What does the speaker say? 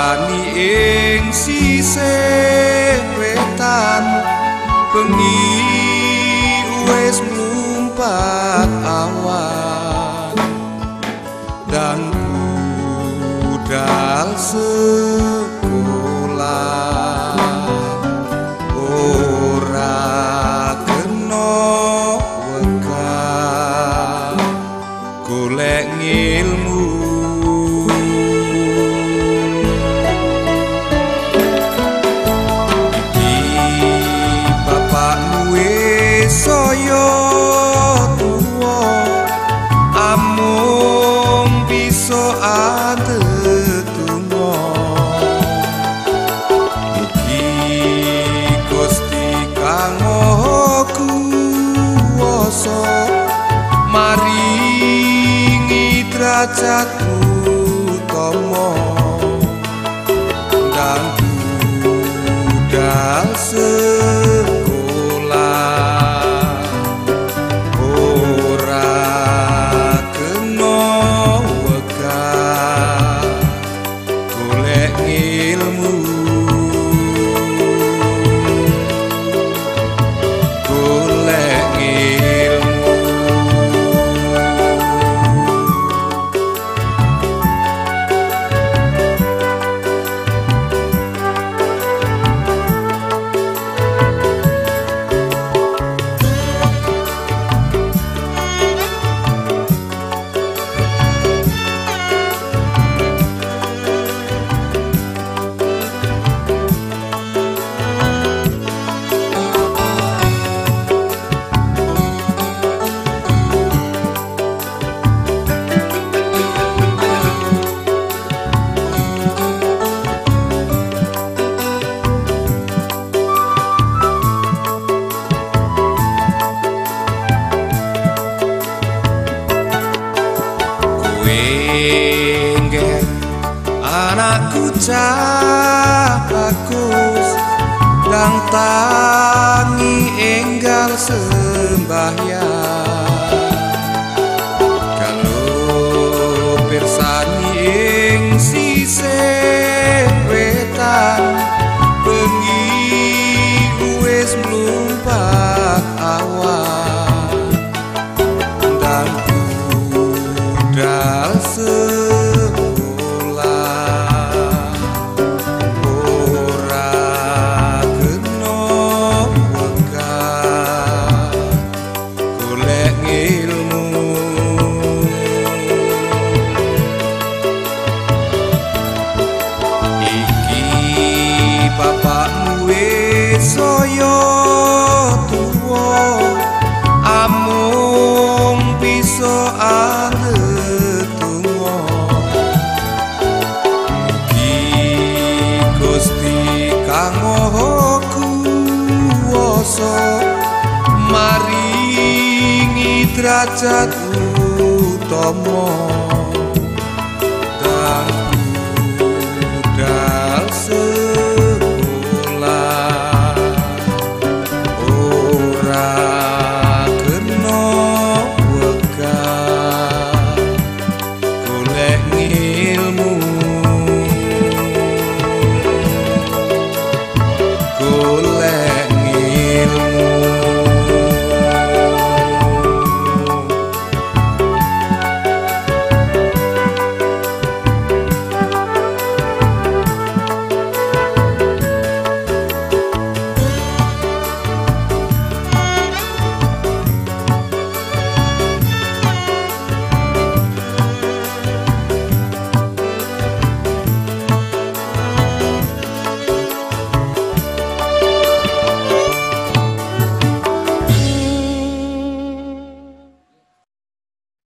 pirsani ing sisih wetan bengi wis mlumpat awan dan budal sekolah ora kena wegah golek ngilmu. Saya tuwa amung bisa adetunggo mugi Gusti kang Maha Kuwasa maringi derajat utama dan budal anakku cah bagus dan tangi enggal sembahyang kalau pirsani ing sisih wetan bengi wis mlumpat awan dan budal saya tuwa amung bisa adetunggo mugi Gusti kang Maha Kuwasa maringi derajat utama